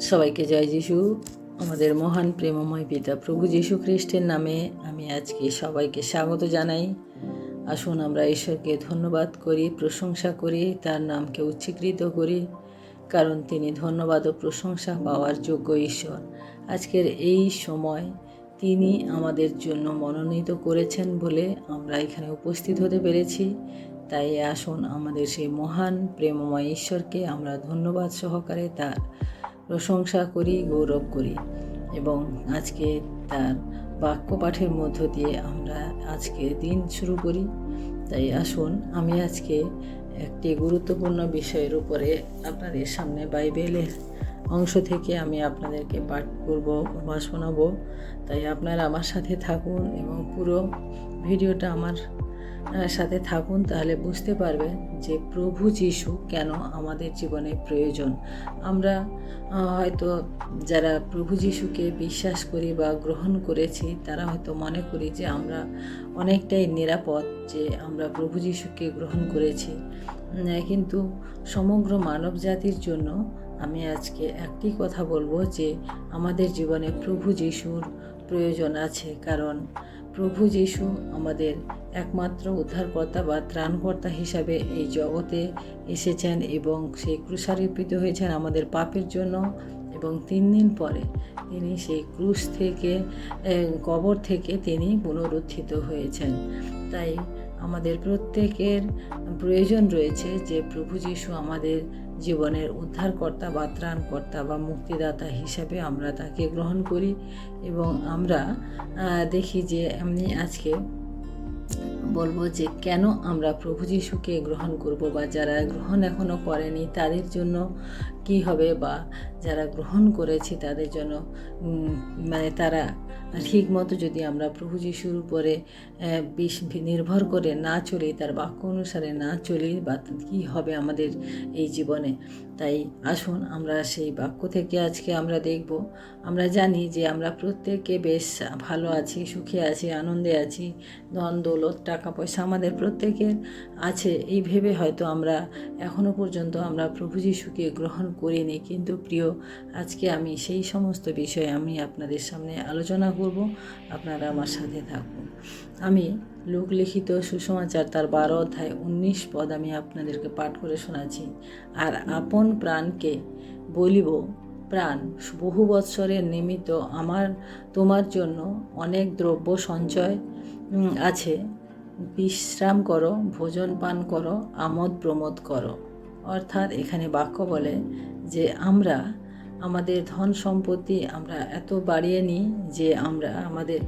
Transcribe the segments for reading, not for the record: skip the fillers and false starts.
সবাইকে জয় যিশু। আমাদের মহান প্রেমময় পিতা প্রভু যীশু খ্রিস্টের নামে আমি আজকে সবাইকে স্বাগত জানাই। আসুন আমরা ঈশ্বরকে ধন্যবাদ করি, প্রশংসা করি, তার নামকে উচ্চীকৃত করি, কারণ তিনি ধন্যবাদ ও প্রশংসা পাওয়ার যোগ্য ঈশ্বর। আজকের এই সময় তিনি আমাদের জন্য মনোনীত করেছেন বলে আমরা এখানে উপস্থিত হতে পেরেছি। তাই আসুন আমাদের সেই মহান প্রেমময় ঈশ্বরকে আমরা ধন্যবাদ সহকারে তার প্রশংসা করি, গৌরব করি এবং আজকে তার বাক্য পাঠের মধ্য দিয়ে আমরা আজকে দিন শুরু করি। তাই আসুন আমি আজকে একটি গুরুত্বপূর্ণ বিষয়ের উপরে আপনাদের সামনে বাইবেলের অংশ থেকে আমি আপনাদেরকে পাঠ করব বা শোনাবো। তাই আপনারা আমার সাথে থাকুন এবং পুরো ভিডিওটা আমার সাথে থাকুন, তাহলে বুঝতে পারবেন যে প্রভু যীশু কেন আমাদের জীবনে প্রয়োজন। আমরা হয়তো যারা প্রভু যীশুকে বিশ্বাস করি বা গ্রহণ করেছি তারা হয়তো মনে করি যে আমরা অনেকটাই নিরাপদ, যে আমরা প্রভু যীশুকে গ্রহণ করেছি। কিন্তু সমগ্র মানব জাতির জন্য আমি আজকে একটি কথা বলবো যে আমাদের জীবনে প্রভু যীশুর প্রয়োজন আছে, কারণ প্রভু যীশু আমাদের একমাত্র উদ্ধারকর্তা বা ত্রাণকর্তা হিসাবে এই জগতে এসেছেন এবং সেই ক্রুশারোপিত হয়েছেন আমাদের পাপের জন্য, এবং 3 দিন পরে তিনি সেই ক্রুশ থেকে কবর থেকে তিনি পুনরুত্থিত হয়েছেন। তাই আমাদের প্রত্যেকের প্রয়োজন রয়েছে যে প্রভু যীশু আমাদের জীবনের উদ্ধারকর্তা বা ত্রাণকর্তা বা মুক্তিদাতা হিসাবে আমরা তাকে গ্রহণ করি। এবং আমরা দেখি যে আমি আজকে বলবো যে কেন আমরা প্রভু যীশুকে গ্রহণ করব, বা যারা গ্রহণ এখনও করেনি তাদের জন্য কি হবে, বা যারা গ্রহণ করেছি তাদের জন্য তারা ঠিক মতো যদি আমরা প্রভু যীশুর উপরে নির্ভর করে না চলি, তার বাক্য অনুসারে না চলি, বা কী হবে আমাদের এই জীবনে। তাই আসুন আমরা সেই বাক্য থেকে আজকে আমরা দেখব। আমরা জানি যে আমরা প্রত্যেকে বেশ ভালো আছি, সুখে আছি, আনন্দে আছি, ধন দৌলত টাকা পয়সা আমাদের প্রত্যেকের আছে। এই ভেবে হয়তো আমরা এখনও পর্যন্ত আমরা প্রভু যীশুকে গ্রহণ করিনি। কিন্তু প্রিয়, আজকে আমি সেই সমস্ত বিষয়ে আমি আপনাদের সামনে আলোচনা করব, আপনারা আমার সাথে থাকুন। আমি লোক লিখিত সুসমাচার তার 12 অধ্যায় 19 পদ আমি আপনাদেরকে পাঠ করে শোনাচ্ছি। আর আপন প্রাণকে বলিব, প্রাণ, বহু বৎসরের নিমিত্ত তোমার জন্য অনেক দ্রব্য সঞ্চয় আছে। বিশ্রাম করো, ভোজন পান করো, আমোদ প্রমোদ করো। অর্থাৎ এখানে বাক্য বলে যে আমরা আমাদের ধন সম্পত্তি আমরা এত বাড়িয়ে নিই যে আমরা আমাদের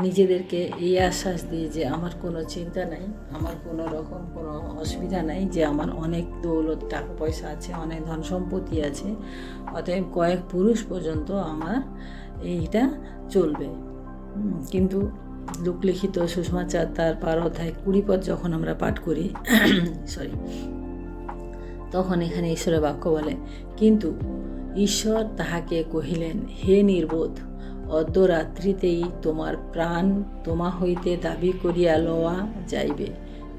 নিজেদেরকে এই আশ্বাস দিই যে আমার কোনো চিন্তা নাই, আমার কোনো রকম কোনো অসুবিধা নাই, যে আমার অনেক দৌলত টাকা পয়সা আছে, অনেক ধন সম্পত্তি আছে, অতএব কয়েক পুরুষ পর্যন্ত আমার এইটা চলবে। কিন্তু লোকলিখিত সুসমাচার তার 12 অধ্যায় 20 পদ যখন আমরা পাঠ করি তখন এখানে ঈশ্বরের বাক্য বলে, কিন্তু ঈশ্বর তাহাকে কহিলেন, হে নির্বোধ, অর্ধরাত্রিতেই তোমার প্রাণ তোমা হইতে দাবি করিয়া লওয়া যাইবে।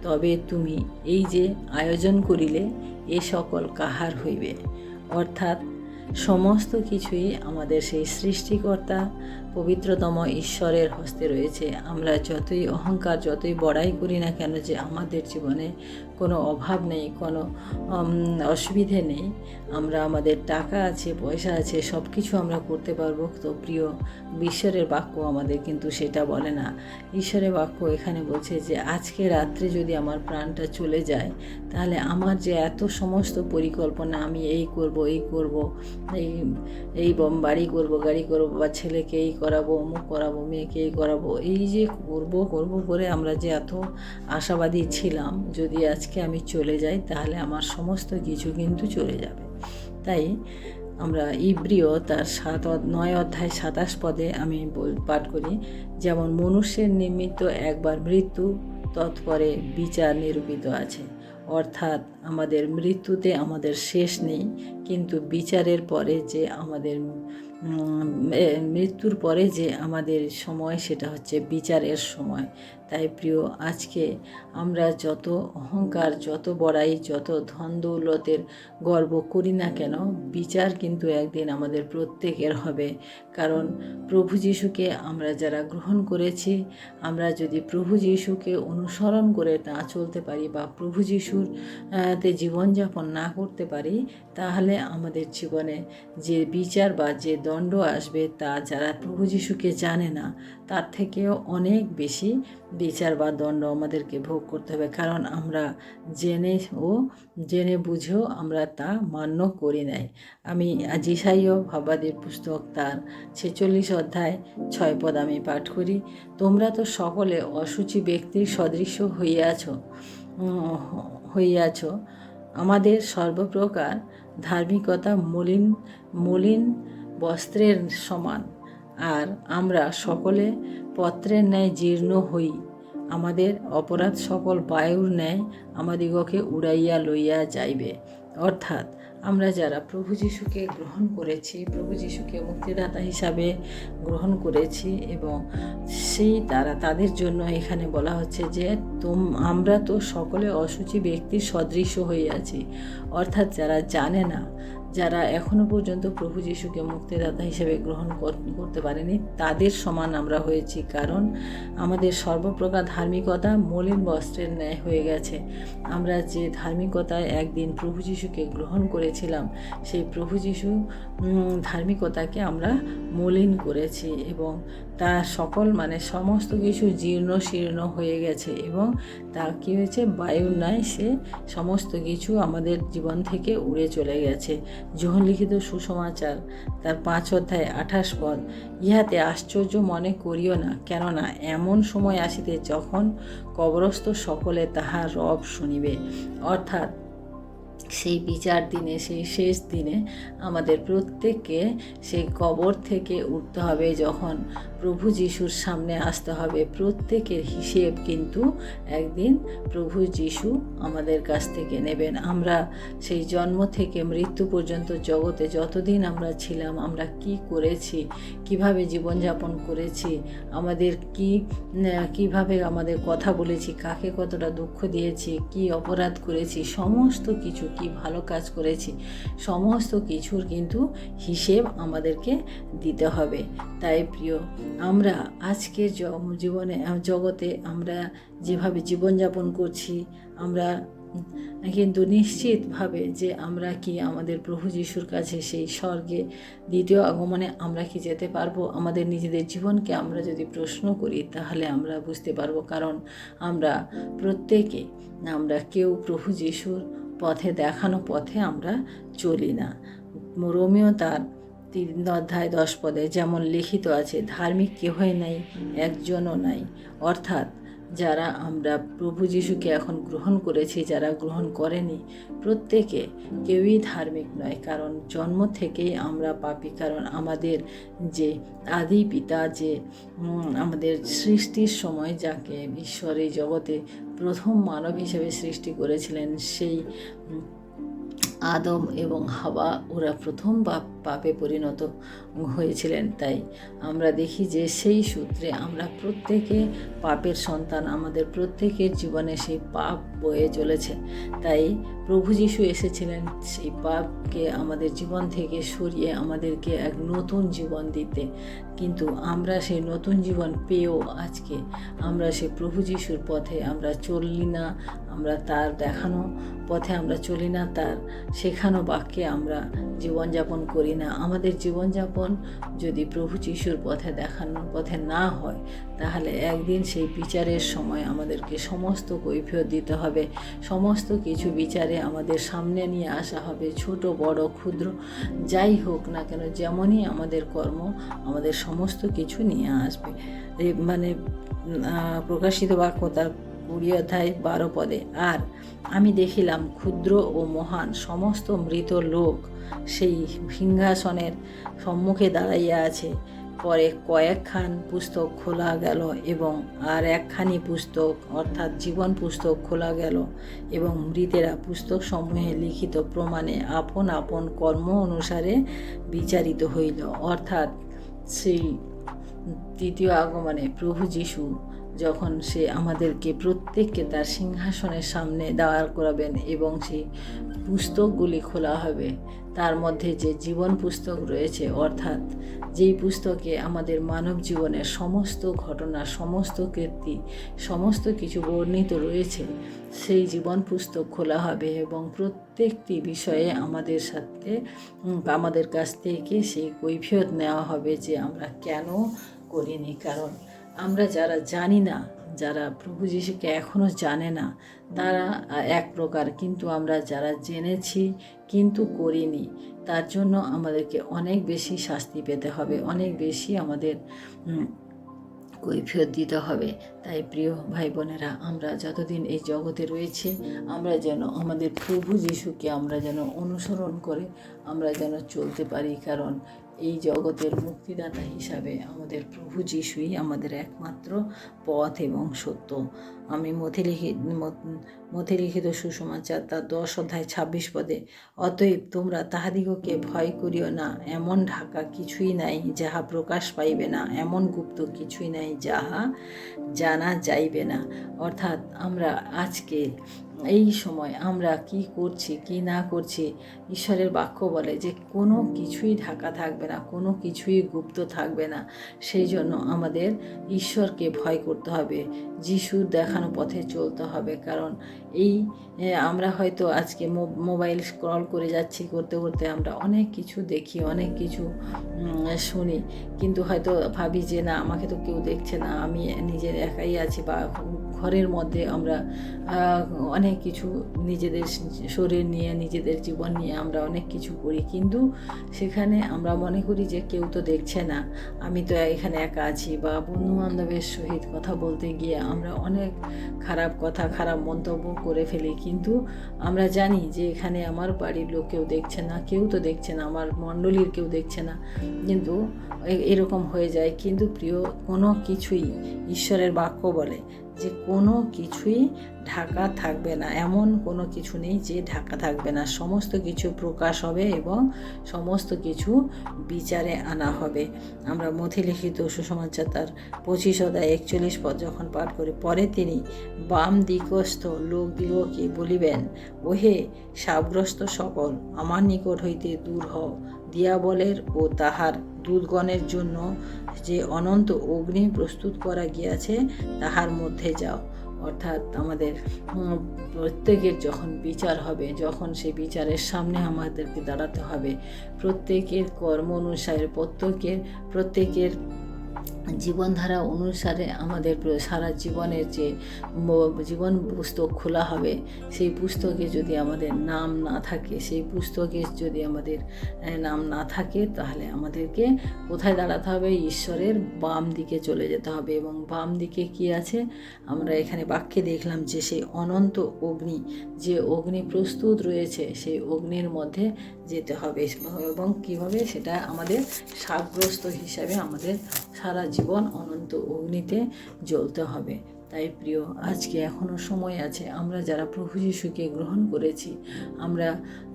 তবে তুমি এই যে আয়োজন করিলে এ সকল কাহার হইবে? অর্থাৎ সমস্ত কিছুই আমাদের সেই সৃষ্টিকর্তা পবিত্রতম ঈশ্বরের হস্তে রয়েছে। আমরা যতই অহংকার, যতই বড়াই করি না কেন যে আমাদের জীবনে কোনো অভাব নেই, কোনো অসুবিধে নেই, আমরা আমাদের টাকা আছে, পয়সা আছে, সব কিছু আমরা করতে পারবো, তো প্রিয়, ঈশ্বরের বাক্য আমাদের কিন্তু সেটা বলে না। ঈশ্বরের বাক্য এখানে বলছে যে আজকে রাত্রে যদি আমার প্রাণটা চলে যায়, তাহলে আমার যে এত সমস্ত পরিকল্পনা, আমি এই করব, এই বাড়ি করব, গাড়ি করব, বা ছেলেকে এই করাবো, অমুক করাবো, মেয়েকে এই করাবো, এই যে করব করে আমরা যে এত আশাবাদী ছিলাম, যদি আজকে আমি চলে যাই তাহলে আমার সমস্ত কিছু কিন্তু চলে যাবে। তাই আমরা ইব্রিয় তার 9 অধ্যায় 27 পদে আমি পাঠ করি, যেমন মনুষ্যের নিমিত্ত একবার মৃত্যু, তৎপরে বিচার নিরূপিত আছে। অর্থাৎ আমাদের মৃত্যুতে আমাদের শেষ নেই, কিন্তু বিচারের পরে যে আমাদের মৃত্যুর পরে যে আমাদের সময়, সেটা হচ্ছে বিচারের সময়। তাই প্রিয়, আজকে আমরা যত অহংকার, যত বড়াই, যত ধন দৌলতের গর্ব করি না কেন, বিচার কিন্তু একদিন আমাদের প্রত্যেকের হবে। কারণ প্রভু যিশুকে আমরা যারা গ্রহণ করেছি, আমরা যদি প্রভু যিশুকে অনুসরণ করে না চলতে পারি বা প্রভু যিশুর তে জীবনযাপন না করতে পারি, তাহলে আমাদের জীবনে যে বিচার বা যে দণ্ড আসবে, তা যারা প্রভু যিশুকে জানে না তার থেকেও অনেক বেশি বিচার বা দণ্ড আমাদেরকে ভোগ করতে হবে। কারণ আমরা জেনে বুঝেও আমরা তা মান্য করি নাই। আমি যিশাইয়া ভাববাদীর পুস্তক তার 46 অধ্যায় 6 পদ আমি পাঠ করি। তোমরা তো সকলে অশুচি ব্যক্তির সদৃশ্য হইয়াছ, আমাদের সর্বপ্রকার ধার্মিকতা মলিন বস্ত্রের সমান, আর আমরা সকলে পত্রের ন্যায় জীর্ণ হই। আমাদের অপরাধ সকল বায়ুর ন্যায় আমাদিগকে উড়াইয়া লইয়া যাইবে। অর্থাৎ আমরা যারা প্রভু যিশুকে গ্রহণ করেছি, প্রভু যিশুকে মুক্তিদাতা হিসাবে গ্রহণ করেছি, এবং তাদের জন্য এখানে বলা হচ্ছে যে আমরা তো সকলে অশুচি ব্যক্তির সদৃশ্য হইয়াছি। অর্থাৎ যারা জানে না, যারা এখনও পর্যন্ত প্রভু যিশুকে মুক্তিদাতা হিসেবে গ্রহণ করতে পারেনি, তাদের সমান আমরা হয়েছি। কারণ আমাদের সর্বপ্রকার ধার্মিকতা মলিন বস্ত্রের ন্যায় হয়ে গেছে। আমরা যে ধার্মিকতায় একদিন প্রভু যিশুকে গ্রহণ করেছিলাম, সেই প্রভু যিশু ধার্মিকতাকে আমরা মলিন করেছি, এবং তা সমস্ত কিছু জীর্ণ শীর্ণ হয়ে গেছে, এবং তা কী হয়েছে, বায়ুর ন্যায় সে সমস্ত কিছু আমাদের জীবন থেকে উড়ে চলে গেছে। যোহন লিখিত সুসমাচার তার 5 অধ্যায় 28 পদ, ইহাতে আশ্চর্য মনে করিও না, কেননা এমন সময় আসিতে যখন কবরস্থ সকলে তাহার রব শুনিবে। অর্থাৎ সেই বিচার দিনে, সেই শেষ দিনে আমাদের প্রত্যেককে সেই কবর থেকে উঠতে হবে। যখন প্রভু যিশুর সামনে আসতে হবে, প্রত্যেকের হিসেব কিন্তু একদিন প্রভু যিশু আমাদের কাছ থেকে নেবেন। আমরা সেই জন্ম থেকে মৃত্যু পর্যন্ত জগতে যতদিন আমরা ছিলাম, আমরা কি করেছি, কিভাবে জীবনযাপন করেছি, আমাদের কিভাবে আমাদের কথা বলেছি, কাকে কতটা দুঃখ দিয়েছি, কি অপরাধ করেছি, সমস্ত কিছু, কি ভালো কাজ করেছি, সমস্ত কিছুর কিন্তু হিসেব আমাদেরকে দিতে হবে। তাই প্রিয়, আমরা আজকের জগতে আমরা যেভাবে জীবনযাপন করছি, আমরা কিন্তু নিশ্চিতভাবে যে আমরা কি আমাদের প্রভু যিশুর কাছে সেই স্বর্গে দ্বিতীয় আগমনে আমরা কি যেতে পারবো? আমাদের নিজেদের জীবনকে আমরা যদি প্রশ্ন করি, তাহলে আমরা বুঝতে পারবো। কারণ আমরা প্রত্যেকে, আমরা কেউ প্রভু যিশুর পথে, দেখানো পথে আমরা চলি না। রোমীয় তার 3 অধ্যায় 10 পদে যেমন লিখিত আছে, ধার্মিক কেহই নাই, একজনও নাই। অর্থাৎ যারা আমরা প্রভু যিশুকে এখন গ্রহণ করেছি, যারা গ্রহণ করেনি, প্রত্যেকে কেউই ধার্মিক নয়। কারণ জন্ম থেকেই আমরা পাপী। কারণ আমাদের যে আদি পিতা, যে আমাদের সৃষ্টির সময় যাকে ঈশ্বর এই জগতে প্রথম মানব হিসেবে সৃষ্টি করেছিলেন, সেই আদম এবং হাওয়া, ওরা প্রথম পাপে পরিণত হয়েছিলেন। তাই আমরা দেখি যে সেই সূত্রে আমরা প্রত্যেকে পাপের সন্তান, আমাদের প্রত্যেকের জীবনে সেই পাপ বয়ে চলেছে। তাই প্রভু যিশু এসেছিলেন সেই পাপকে আমাদের জীবন থেকে সরিয়ে আমাদেরকে এক নতুন জীবন দিতে। কিন্তু আমরা সেই নতুন জীবন পেয়েও আজকে আমরা সেই প্রভু যিশুর পথে আমরা চলি না, আমরা তার দেখানো পথে আমরা চলি না, তার শেখানো বাক্যে আমরা জীবনযাপন করি না। আমাদের জীবনযাপন যদি প্রভু যিশুর পথে, দেখানোর পথে না হয়, তাহলে একদিন সেই বিচারের সময় আমাদেরকে সমস্ত কৈফিয়ত দিতে হবে। সমস্ত কিছু বিচারে আমাদের সামনে নিয়ে আসা হবে, ছোট বড় ক্ষুদ্র যাই হোক না কেন, যেমনই আমাদের কর্ম, আমাদের সমস্ত কিছু নিয়ে আসবে। প্রকাশিত বাক্য তার 20 অধ্যায় 12 পদে, আর আমি দেখিলাম ক্ষুদ্র ও মহান সমস্ত মৃত লোক সেই সিংহাসনের সম্মুখে দাঁড়াইয়া আছে। পরে কয়েকখান পুস্তক খোলা গেল এবং আর একখানি পুস্তক অর্থাৎ জীবন পুস্তক খোলা গেল এবং মৃতেরা পুস্তক সমূহে লিখিত প্রমাণে আপন আপন কর্ম অনুসারে বিচারিত হইল। অর্থাৎ সেই তৃতীয় আগমনে প্রভু যীশু যখন সে আমাদেরকে প্রত্যেককে তার সিংহাসনের সামনে দাঁড় করাবেন এবং সেই পুস্তকগুলি খোলা হবে, তার মধ্যে যে জীবন পুস্তক রয়েছে অর্থাৎ যেই পুস্তকে আমাদের মানব জীবনের সমস্ত ঘটনা, সমস্ত কীর্তি, সমস্ত কিছু বর্ণিত রয়েছে, সেই জীবন পুস্তক খোলা হবে এবং প্রত্যেকটি বিষয়ে আমাদের কাছ থেকে সেই কৈফিয়ত নেওয়া হবে যে আমরা কেন করিনি। কারণ আমরা যারা জানি না, যারা প্রভু যীশুকে এখনও জানে না, তারা এক প্রকার, কিন্তু আমরা যারা জেনেছি কিন্তু করিনি, তার জন্য আমাদেরকে অনেক বেশি শাস্তি পেতে হবে, অনেক বেশি আমাদের কৈফিয়ত দিতে হবে। তাই প্রিয় ভাই বোনেরা, আমরা যতদিন এই জগতে রয়েছি, আমরা যেন আমাদের প্রভু যীশুকে আমরা যেন অনুসরণ করে আমরা যেন চলতে পারি। কারণ এই জগতের মুক্তিদাতা হিসাবে আমাদের প্রভু যীশুই আমাদের একমাত্র পথ এবং সত্য। আমি মথে লিখিত সুসমাচার তার 10 অধ্যায় 26 পদে, অতএব তোমরা তাহাদিগকে ভয় করিও না, এমন ঢাকা কিছুই নাই যাহা প্রকাশ পাইবে না, এমন গুপ্ত কিছুই নাই যাহা জানা যাইবে না। অর্থাৎ আমরা আজকে এই সময় আমরা কি করছি কি না করছি, ঈশ্বরের বাক্য বলে যে কোনো কিছুই ঢাকা থাকবে না, কোনো কিছুই গুপ্ত থাকবে না। সেই জন্য আমাদের ঈশ্বরকে ভয় করতে হবে, যিশুর দেখানো পথে চলতে হবে। কারণ আমরা হয়তো আজকে মোবাইল স্ক্রল করে যাচ্ছি, করতে করতে আমরা অনেক কিছু দেখি, অনেক কিছু শুনি, কিন্তু হয়তো ভাবি যে না, আমাকে তো কেউ দেখছে না, আমি নিজের একাই আছি। বা ঘরের মধ্যে আমরা অনেক কিছু নিজেদের শরীর নিয়ে, নিজেদের জীবন নিয়ে আমরা অনেক কিছু করি, কিন্তু সেখানে আমরা মনে করি যে কেউ তো দেখছে না, আমি তো এখানে একা আছি। বা বন্ধুবান্ধবের সহিত কথা বলতে গিয়ে আমরা অনেক খারাপ কথা, খারাপ মন্তব্য করে ফেলি, কিন্তু আমরা জানি যে এখানে আমার বাড়ির লোক কেউ দেখছে না, কেউ তো দেখছে না, আমার মণ্ডলীর কেউ দেখছে না, কিন্তু এরকম হয়ে যায়। কিন্তু প্রিয়, কোনো কিছুই ঈশ্বরের বাক্য বলে যে কোনো কিছুই ঢাকা থাকবে না, এমন কোনো কিছু নেই যে ঢাকা থাকবে না। সমস্ত কিছু প্রকাশ হবে এবং সমস্ত কিছু বিচারে আনা হবে। আমরা মথে লিখিত সুসমাচার তার 25 অধ্যায় 41 পদ যখন পাঠ করি, পরে তিনি বাম দিকস্থ লোকদিগকে বলিবেন, ওহে শাপগ্রস্ত সকল, আমার নিকট হইতে দূর হও, দিয়াবলের ও তাহার দূতগণের জন্য যে অনন্ত অগ্নি প্রস্তুত করা গিয়াছে তাহার মধ্যে যাও। অর্থাৎ আমাদের প্রত্যেকের যখন বিচার হবে, যখন সেই বিচারের সামনে আমাদেরকে দাঁড়াতে হবে, প্রত্যেকের কর্ম অনুসারে, প্রত্যেকের জীবনধারা অনুসারে আমাদের সারা জীবনের যে জীবন পুস্তক খোলা হবে, সেই পুস্তকে যদি আমাদের নাম না থাকে, সেই পুস্তকে যদি আমাদের নাম না থাকে, তাহলে আমাদেরকে কোথায় দাঁড়াতে হবে? ঈশ্বরের বাম দিকে চলে যেতে হবে। এবং বাম দিকে কি আছে? আমরা এখানে বাক্যে দেখলাম যে সেই অনন্ত অগ্নি, যে অগ্নি প্রস্তুত রয়েছে, সেই অগ্নির মধ্যে যেতে হবে। এবং কীভাবে? সেটা আমাদের শাপগ্রস্ত হিসাবে আমাদের সারা জীবন অনন্ত অগ্নিতে জ্বলতে হবে। তাই প্রিয়, আজকে এখনও সময় আছে। আমরা যারা প্রভু যীশুকে গ্রহণ করেছি, আমরা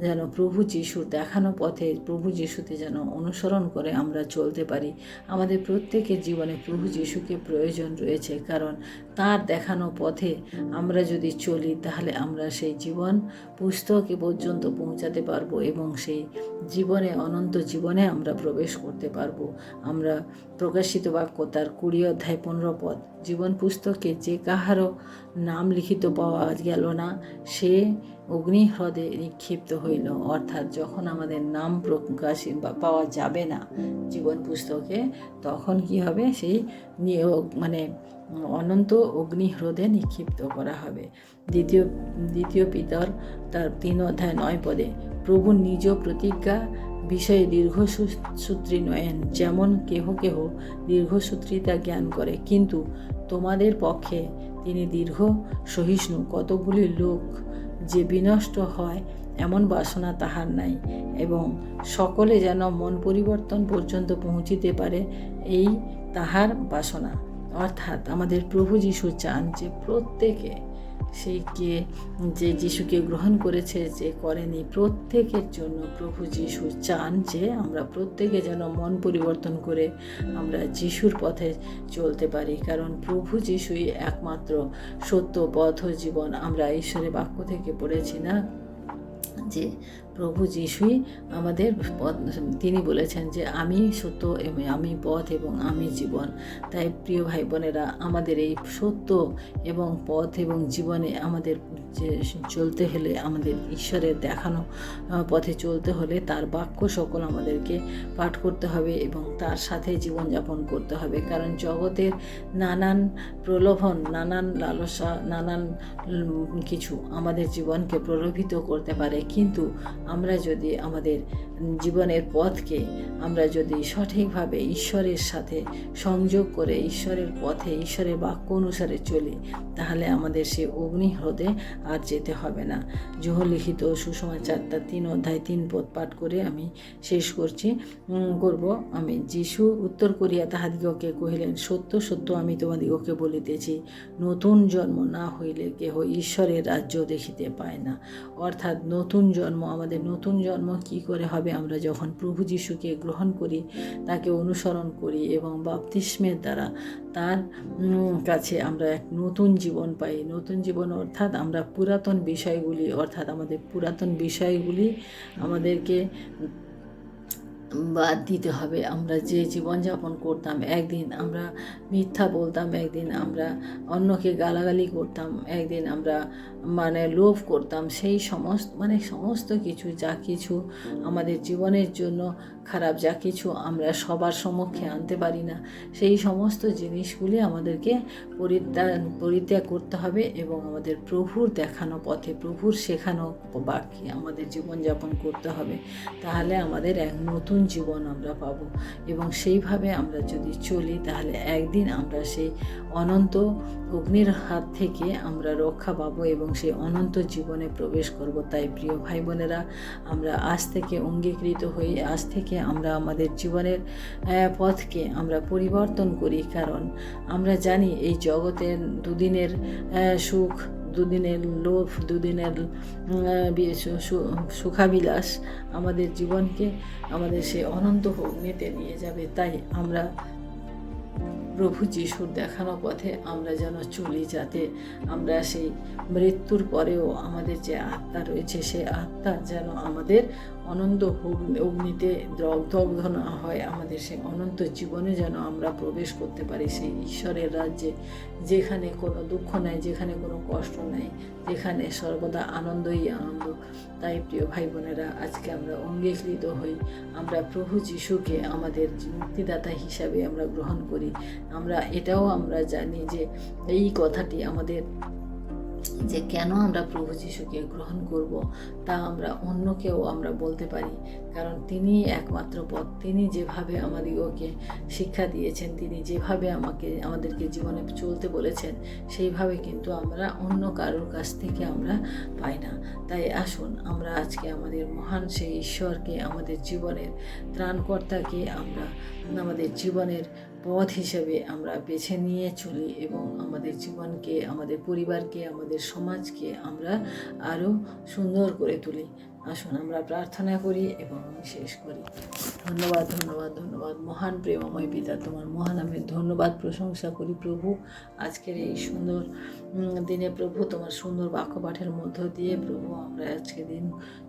যেন প্রভু যীশুর দেখানো পথে, প্রভু যীশুতে যেন অনুসরণ করে আমরা চলতে পারি। আমাদের প্রত্যেকের জীবনে প্রভু যীশুকে প্রয়োজন রয়েছে, কারণ তার দেখানো পথে আমরা যদি চলি, তাহলে আমরা সেই জীবন পুস্তকে পর্যন্ত পৌঁছাতে পারবো এবং সেই জীবনে, অনন্ত জীবনে আমরা প্রবেশ করতে পারবো। আমরা প্রকাশিত বাক্য তার 20 অধ্যায় 15 পদ, জীবন পুস্তকে যে কাহারও নাম লিখিত পাওয়া গেল না, সে অগ্নিহ্রদে নিক্ষিপ্ত হইল। অর্থাৎ যখন আমাদের নাম প্রকাশ পাওয়া যাবে না জীবন পুস্তকে, তখন কি হবে? সেই অনন্ত অগ্নিহ্রদে নিক্ষিপ্ত করা হবে। দ্বিতীয় পিতর তার 3 অধ্যায় 9 পদে, প্রভু নিজ প্রতিজ্ঞা বিষয়ে দীর্ঘসূত্রী নয়েন, যেমন কেহ কেহ দীর্ঘসূত্রিতা জ্ঞান করে, কিন্তু তোমাদের পক্ষে তিনি দীর্ঘ সহিষ্ণু, কতগুলি লোক যে বিনষ্ট হয় এমন বাসনা তাহার নাই, এবং সকলে যেন মন পরিবর্তন পর্যন্ত পৌঁছিতে পারে, এই তাহার বাসনা। অর্থাৎ আমাদের প্রভু যীশু চান যে প্রত্যেকে, যে যিশুকে গ্রহণ করেছে, যে করেনি, প্রত্যেকের জন্য প্রভু যীশু চান যে আমরা প্রত্যেকে যেন মন পরিবর্তন করে আমরা যিশুর পথে চলতে পারি। কারণ প্রভু যীশুই একমাত্র সত্য, পথ ও জীবন। আমরা ঈশ্বরের বাক্য থেকে পড়েছি না যে প্রভু যিশুই আমাদের পথ, তিনি বলেছেন যে আমি সত্য, আমি পথ এবং আমি জীবন। তাই প্রিয় ভাই বোনেরা, আমাদের এই সত্য এবং পথ এবং জীবনে আমাদের যে চলতে হলে, আমাদের ঈশ্বরের দেখানো পথে চলতে হলে তার বাক্য সকল আমাদেরকে পাঠ করতে হবে এবং তার সাথে জীবনযাপন করতে হবে। কারণ জগতের নানান প্রলোভন, নানান লালসা, নানান কিছু আমাদের জীবনকে প্রলোভিত করতে পারে, কিন্তু আমরা যদি আমাদের জীবনের পথকে আমরা যদি সঠিকভাবে ঈশ্বরের সাথে সংযোগ করে ঈশ্বরের পথে, ঈশ্বরের বাক্য অনুসারে চলি, তাহলে আমাদের সে অগ্নিহ্রদে আর যেতে হবে না। যোহর লিখিত সুসমাচারটা 3 অধ্যায় 3 পদ পাঠ করে আমি শেষ করব। আমি যীশু উত্তর করিয়া তাহাদিগকে কহিলেন, সত্য সত্য আমি তোমাদিগকে বলিতেছি, নতুন জন্ম না হইলে কেহ ঈশ্বরের রাজ্য দেখিতে পায় না। অর্থাৎ নতুন জন্ম, আমাদের নতুন জন্ম কি করে হবে? আমরা যখন প্রভু যীশুকে গ্রহণ করি, তাকে অনুসরণ করি এবং বাপ্তিস্মের দ্বারা তার কাছে আমরা এক নতুন জীবন পাই। নতুন জীবন অর্থাৎ আমরা পুরাতন বিষয়গুলি, অর্থাৎ আমাদের পুরাতন বিষয়গুলি আমাদেরকে বাদ দিতে হবে। আমরা যে জীবনযাপন করতাম, একদিন আমরা মিথ্যা বলতাম, একদিন আমরা অন্যকে গালাগালি করতাম, একদিন আমরা লোভ করতাম, সেই সমস্ত কিছু, যা কিছু আমাদের জীবনের জন্য খারাপ, যা কিছু আমরা সবার সম্মুখে আনতে পারি না, সেই সমস্ত জিনিসগুলি আমাদেরকে পরিত্যাগ করতে হবে এবং আমাদের প্রভুর দেখানো পথে, প্রভুর শেখানো বাক্যে আমাদের জীবনযাপন করতে হবে। তাহলে আমাদের এক নতুন জীবন আমরা পাবো এবং সেইভাবে আমরা যদি চলি, তাহলে একদিন আমরা সেই অনন্ত অগ্নির হাত থেকে আমরা রক্ষা পাবো এবং সেই অনন্ত জীবনে প্রবেশ করব। তাই প্রিয় ভাই বোনেরা, আমরা আজ থেকে অঙ্গীকৃত হই, আজ থেকে আমরা আমাদের জীবনের পথকে আমরা পরিবর্তন করি। কারণ আমরা জানি এই জগতের দুদিনের সুখ, দুদিনের লোভ, দুদিনের সুখাবিলাস আমাদের জীবনকে আমাদের সেই অনন্ত অগ্নিতে নিয়ে যাবে। তাই আমরা প্রভু যিশুর দেখানো পথে আমরা যেন চলি, যাতে আমরা সেই মৃত্যুর পরেও আমাদের যে আত্মা রয়েছে, সে আত্মা যেন আমাদের অনন্ত অগ্নিতে দগ্ধ না হয়, আমাদের সেই অনন্ত জীবনে যেন আমরা প্রবেশ করতে পারি, সেই ঈশ্বরের রাজ্যে, যেখানে কোনো দুঃখ নাই, যেখানে কোনো কষ্ট নাই, যেখানে সর্বদা আনন্দই আনন্দ। তাই প্রিয় ভাই বোনেরা, আজকে আমরা অঙ্গীকৃত হই, আমরা প্রভু যিশুকে আমাদের মুক্তিদাতা হিসাবে আমরা গ্রহণ করি। এটাও আমরা জানি যে এই কথাটি আমাদের, যে কেন আমরা প্রভু যিশুকে গ্রহণ করব, তা আমরা অন্যকেও আমরা বলতে পারি। কারণ তিনি একমাত্র পথ। তিনি যেভাবে আমাদিগকে শিক্ষা দিয়েছেন, তিনি যেভাবে আমাদেরকে জীবনে চলতে বলেছেন, সেইভাবে কিন্তু আমরা অন্য কারোর কাছ থেকে আমরা পাই না। তাই আসুন আমরা আজকে আমাদের মহান সেই ঈশ্বরকে, আমাদের জীবনের ত্রাণকর্তাকে আমরা আমাদের জীবনের পথ হিসেবে আমরা বেছে নিয়ে চলি এবং আমাদের জীবনকে, আমাদের পরিবারকে, আমাদের সমাজকে আমরা আরও সুন্দর করে তুলি। আসুন আমরা প্রার্থনা করি এবং শেষ করি। ধন্যবাদ, ধন্যবাদ, ধন্যবাদ মহান প্রেমময় পিতা, তোমার মহান আমি ধন্যবাদ প্রশংসা করি প্রভু। আজকের এই সুন্দর দিনে প্রভু, তোমার সুন্দর বাক্য পাঠের মধ্য দিয়ে প্রভু আমরা আজকে দিন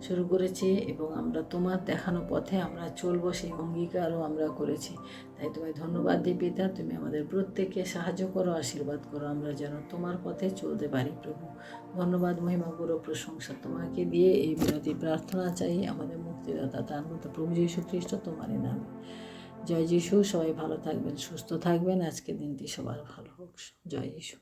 শুরু করেছি এবং আমরা তোমার দেখানো পথে আমরা চলবো, সেই অঙ্গীকারও আমরা করেছি। তাই তোমায় ধন্যবাদ দিই পিতা, তুমি আমাদের প্রত্যেককে সাহায্য করো, আশীর্বাদ করো, আমরা যেন তোমার পথে চলতে পারি প্রভু। ধন্যবাদ, মহিমা, গৌরব, প্রশংসা তোমাকে দিয়ে এই বিনতি প্রার্থনা চাই আমাদের মুক্তিদাতা তার মতো প্রভু যীশু খ্রিস্ট তোমারই নামে। জয় যীশু। সবাই ভালো থাকবেন, সুস্থ থাকবেন। আজকের দিনটি সবার ভালো হোক। জয় যীশু।